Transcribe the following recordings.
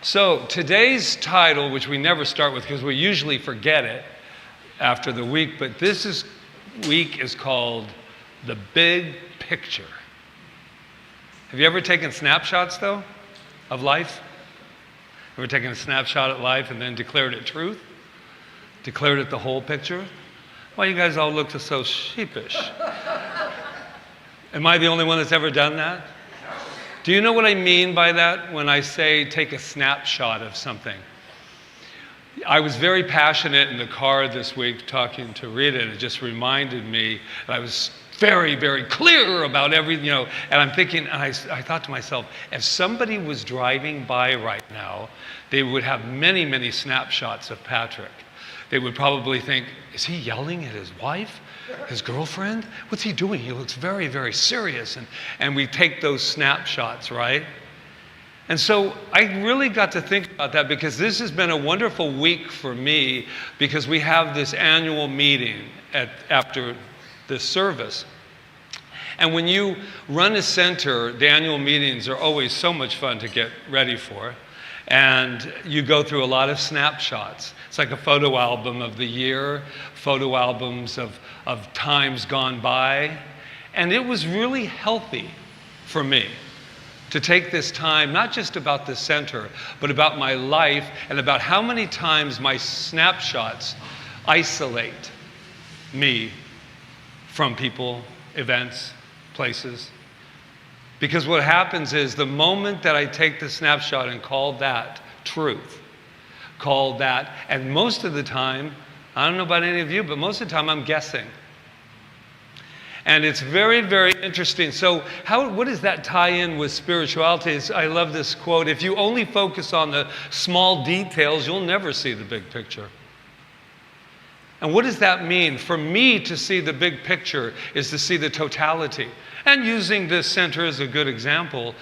So today's title, which we never start with because we usually forget it after the week, but week is called The Big Picture. Have you ever taken snapshots, though, of life? Ever taken a snapshot at life and then declared it truth? Declared it the whole picture? Why you guys all look so sheepish? Am I the only one that's ever done that? Do you know what I mean by that when I say take a snapshot of something? I was very passionate in the car this week talking to Rita, and it just reminded me that I was very, very clear about everything, and I'm thinking, and I thought to myself, if somebody was driving by right now, they would have many, many snapshots of Patrick. They would probably think, is he yelling at his wife? His girlfriend? What's he doing? He looks very, very serious. And we take those snapshots, right? And so I really got to think about that because this has been a wonderful week for me because we have this annual meeting after this service. And when you run a center, the annual meetings are always so much fun to get ready for. And you go through a lot of snapshots. It's like a photo album of the year, photo albums of times gone by. And it was really healthy for me to take this time, not just about the center, but about my life and about how many times my snapshots isolate me from people, events, places. Because what happens is the moment that I take the snapshot and call that truth, and most of the time, I don't know about any of you, but most of the time I'm guessing. And it's very, very interesting. So what does that tie in with spirituality? I love this quote, if you only focus on the small details, you'll never see the big picture. And what does that mean? For me to see the big picture is to see the totality. And using this center as a good example,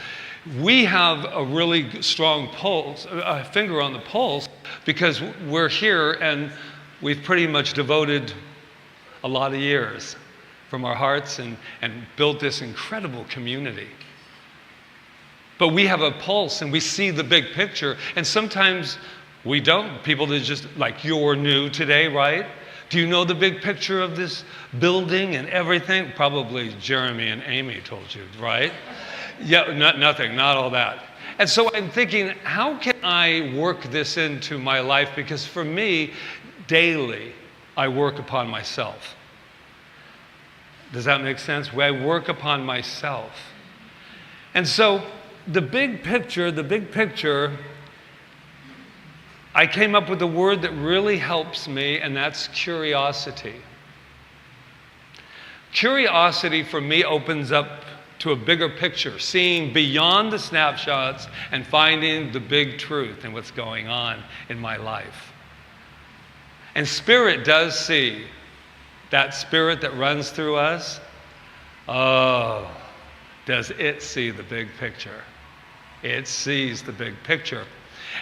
we have a really strong pulse, a finger on the pulse, because we're here and we've pretty much devoted a lot of years from our hearts and built this incredible community. But we have a pulse and we see the big picture, and sometimes we don't. People that just, like you're new today, right? Do you know the big picture of this building and everything? Probably Jeremy and Amy told you, right? Yeah, nothing, not all that. And so I'm thinking, how can I work this into my life? Because for me, daily, I work upon myself. Does that make sense? I work upon myself. And so the big picture, I came up with a word that really helps me, and that's curiosity. Curiosity for me opens up to a bigger picture, seeing beyond the snapshots and finding the big truth in what's going on in my life. And spirit does see, that spirit that runs through us, does it see the big picture? It sees the big picture.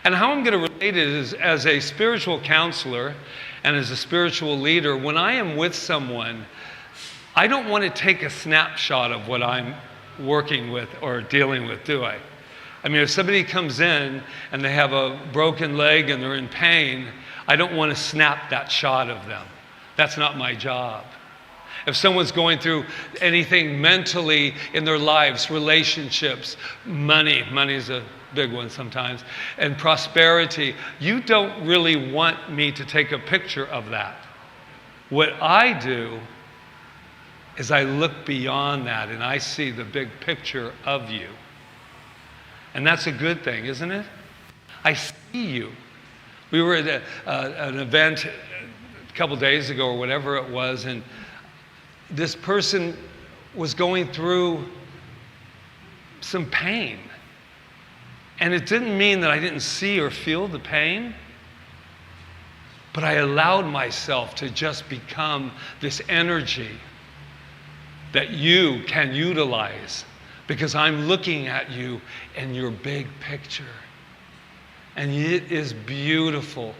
And how I'm going to relate it is as a spiritual counselor and as a spiritual leader, when I am with someone, I don't want to take a snapshot of what I'm working with or dealing with, do I? I mean, if somebody comes in and they have a broken leg and they're in pain, I don't want to snap that shot of them. That's not my job. If someone's going through anything mentally in their lives, relationships, money's a big one sometimes, and prosperity, you don't really want me to take a picture of that. What I do is I look beyond that and I see the big picture of you. And that's a good thing, isn't it? I see you. We were at an event a couple days ago or whatever it was, and this person was going through some pain. And it didn't mean that I didn't see or feel the pain, but I allowed myself to just become this energy that you can utilize because I'm looking at you in your big picture. And it is beautiful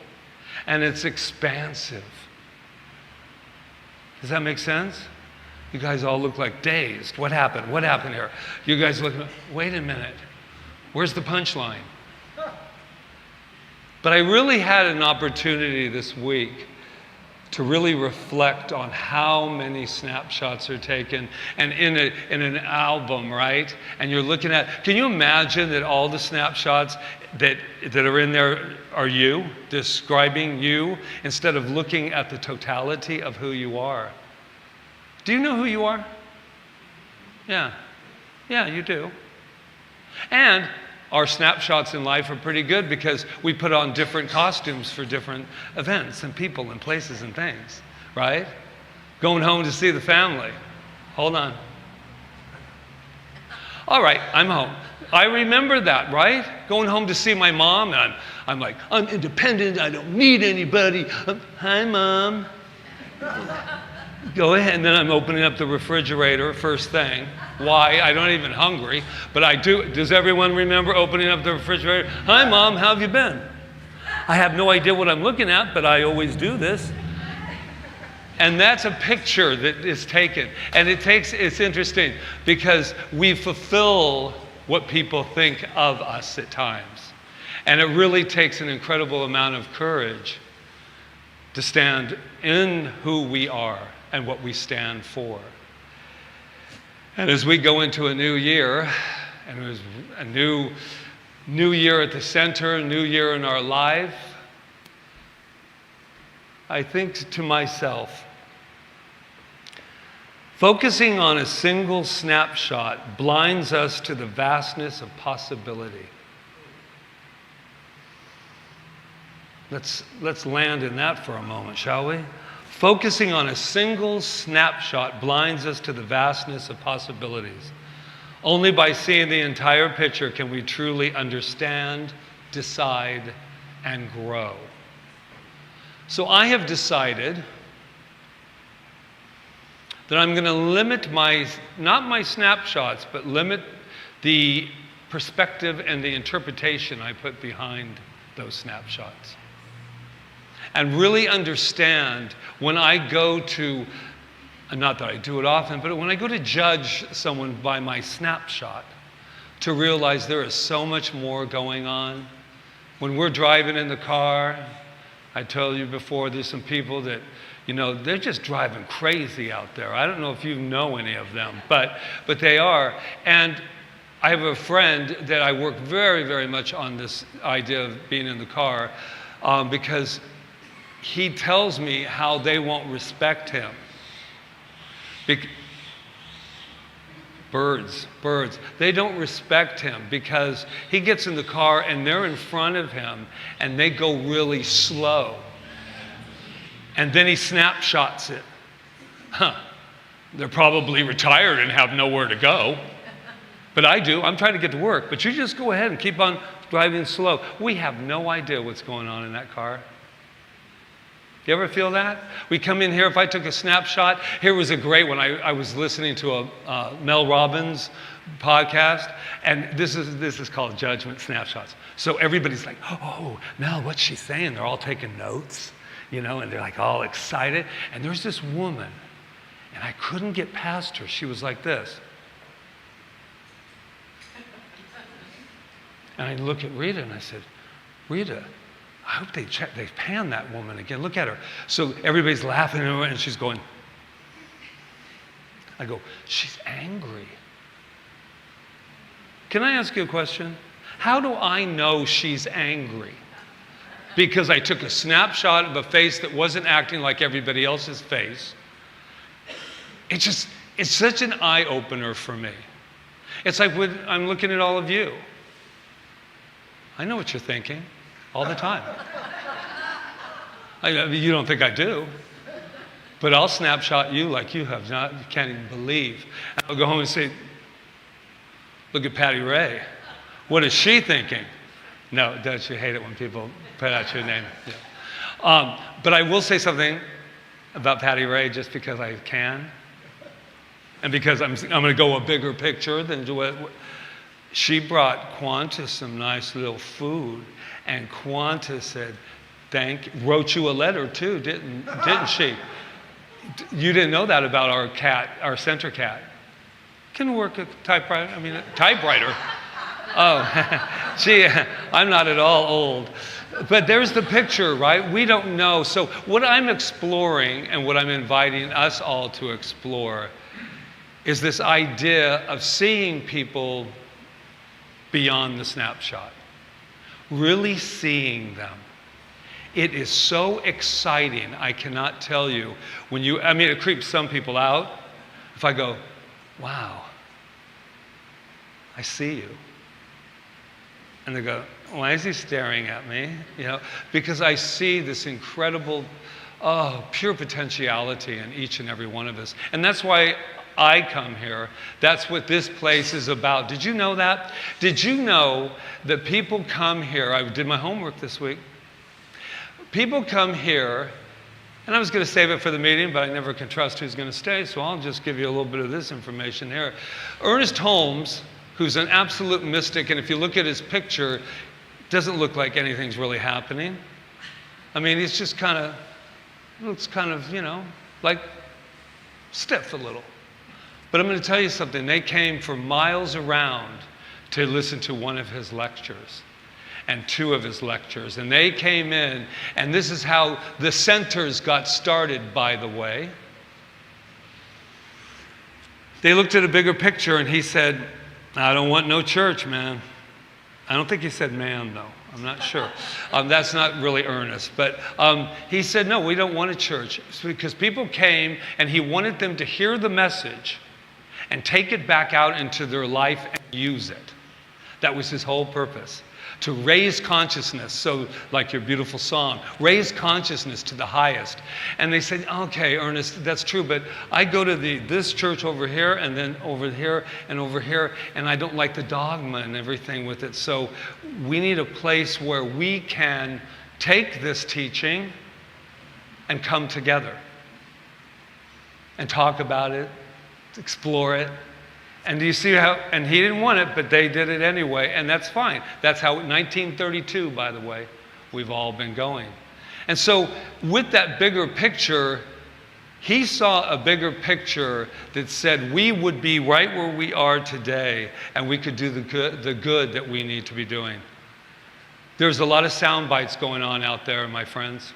and it's expansive. Does that make sense? You guys all look like dazed. What happened? What happened here? You guys look, wait a minute. Where's the punchline? But I really had an opportunity this week to really reflect on how many snapshots are taken, and in an album, right? And you're looking at, can you imagine that all the snapshots that are in there are you, describing you, instead of looking at the totality of who you are? Do you know who you are? Yeah, you do. And our snapshots in life are pretty good because we put on different costumes for different events and people and places and things, right? Going home to see the family. Hold on. All right, I'm home. I remember that, right? Going home to see my mom, and I'm like, I'm independent, I don't need anybody. Hi, Mom. Go ahead, and then I'm opening up the refrigerator first thing. Why? I don't even hungry, but I do. Does everyone remember opening up the refrigerator? Hi, Mom, how have you been? I have no idea what I'm looking at, but I always do this. And that's a picture that is taken. And it's interesting because we fulfill what people think of us at times. And it really takes an incredible amount of courage to stand in who we are and what we stand for. And as we go into a new year, and it was a new year at the center, a new year in our life, I think to myself, focusing on a single snapshot blinds us to the vastness of possibility. Let's land in that for a moment, shall we? Focusing on a single snapshot blinds us to the vastness of possibilities. Only by seeing the entire picture can we truly understand, decide, and grow. So I have decided that I'm going to limit not my snapshots, but limit the perspective and the interpretation I put behind those snapshots. And really understand when I go to, and not that I do it often, but when I go to judge someone by my snapshot, to realize there is so much more going on. When we're driving in the car, I told you before, there's some people that, they're just driving crazy out there. I don't know if you know any of them, but they are. And I have a friend that I work very, very much on this idea of being in the car because he tells me how they won't respect him. Birds. They don't respect him because he gets in the car and they're in front of him and they go really slow. And then he snapshots it. They're probably retired and have nowhere to go. But I do. I'm trying to get to work. But you just go ahead and keep on driving slow. We have no idea what's going on in that car. You ever feel that? We come in here, if I took a snapshot, here was a great one. I was listening to a Mel Robbins podcast, and this is called Judgment Snapshots. So everybody's like, oh, Mel, what's she saying? They're all taking notes, and they're like all excited. And there's this woman, and I couldn't get past her. She was like this. And I look at Rita, and I said, Rita, I hope they pan that woman again. Look at her. So everybody's laughing at her, and she's going. I go, she's angry. Can I ask you a question? How do I know she's angry? Because I took a snapshot of a face that wasn't acting like everybody else's face. It's such an eye-opener for me. It's like when I'm looking at all of you. I know what you're thinking. All the time. You don't think I do, but I'll snapshot you like you can't even believe. And I'll go home and say, look at Patty Ray. What is she thinking? No, don't you hate it when people put out your name? Yeah. But I will say something about Patty Ray just because I can, and because I'm going to go a bigger picture than what she brought Quanta some nice little food. And Quanta said, wrote you a letter too, didn't she? You didn't know that about our cat, our center cat. Can work a typewriter. Oh, Gee, I'm not at all old. But there's the picture, right? We don't know. So what I'm exploring and what I'm inviting us all to explore is this idea of seeing people beyond the snapshot, really seeing them. It is so exciting, I cannot tell you. It creeps some people out. If I go, wow, I see you. And they go, why is he staring at me? Because I see this incredible, pure potentiality in each and every one of us. And that's why I come here. That's what this place is about. Did you know that? Did you know that people come here? I did my homework this week. People come here, and I was going to save it for the meeting, but I never can trust who's going to stay, so I'll just give you a little bit of this information here. Ernest Holmes, who's an absolute mystic, and if you look at his picture, doesn't look like anything's really happening. He's just looks kind of, like stiff a little. But I'm going to tell you something. They came from miles around to listen to one of his lectures and two of his lectures. And they came in, and this is how the centers got started, by the way. They looked at a bigger picture, and he said, I don't want no church, man. I don't think he said man, though. I'm not sure. That's not really earnest. But he said, no, we don't want a church. It's because people came, and he wanted them to hear the message and take it back out into their life and use it. That was his whole purpose. To raise consciousness, so like your beautiful song, raise consciousness to the highest. And they said, okay, Ernest, that's true, but I go to this church over here, and then over here, and I don't like the dogma and everything with it. So we need a place where we can take this teaching and come together and talk about it, explore it. And do you see how, and he didn't want it, but they did it anyway, and that's fine. That's how, 1932, by the way, we've all been going. And so with that bigger picture, he saw a bigger picture that said we would be right where we are today, and we could do the good that we need to be doing. There's a lot of sound bites going on out there, my friends.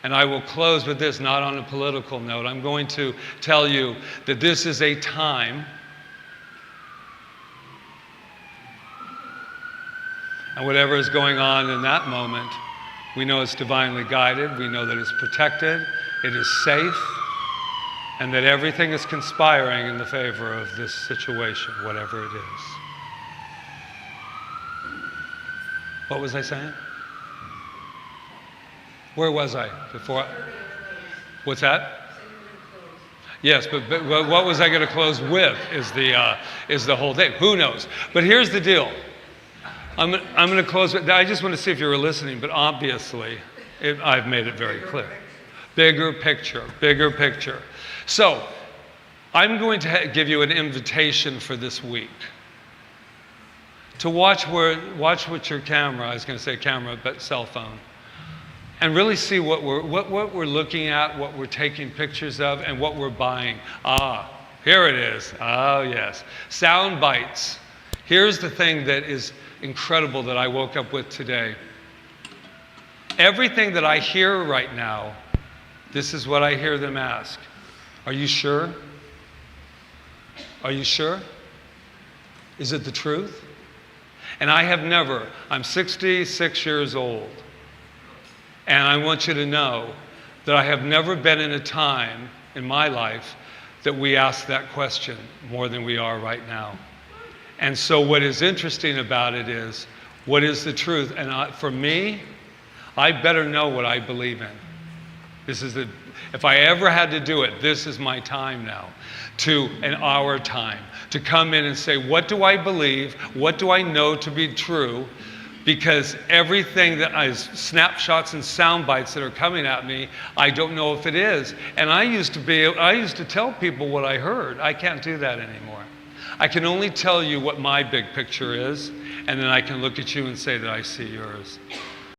And I will close with this, not on a political note. I'm going to tell you that this is a time, and whatever is going on in that moment, we know it's divinely guided, we know that it's protected, it is safe, and that everything is conspiring in the favor of this situation, whatever it is. What was I saying? Where was I before? What's that? Yes, but what was I going to close with is the whole thing. Who knows? But here's the deal. I'm going to close with, I just want to see if you were listening, but obviously I've made it very clear. Bigger picture, bigger picture. So I'm going to give you an invitation for this week to watch with your camera. I was going to say camera, but cell phone. And really see what we're looking at, what we're taking pictures of, and what we're buying. Here it is. Oh, yes. Sound bites. Here's the thing that is incredible that I woke up with today. Everything that I hear right now, this is what I hear them ask. Are you sure? Are you sure? Is it the truth? And I have never, I'm 66 years old. And I want you to know that I have never been in a time in my life that we ask that question more than we are right now. And so what is interesting about it is, what is the truth? And for me, I better know what I believe in. If I ever had to do it, this is my time now, our time, to come in and say, what do I believe? What do I know to be true? Because everything that is snapshots and sound bites that are coming at me, I don't know if it is. And I used to tell people what I heard. I can't do that anymore. I can only tell you what my big picture is, and then I can look at you and say that I see yours.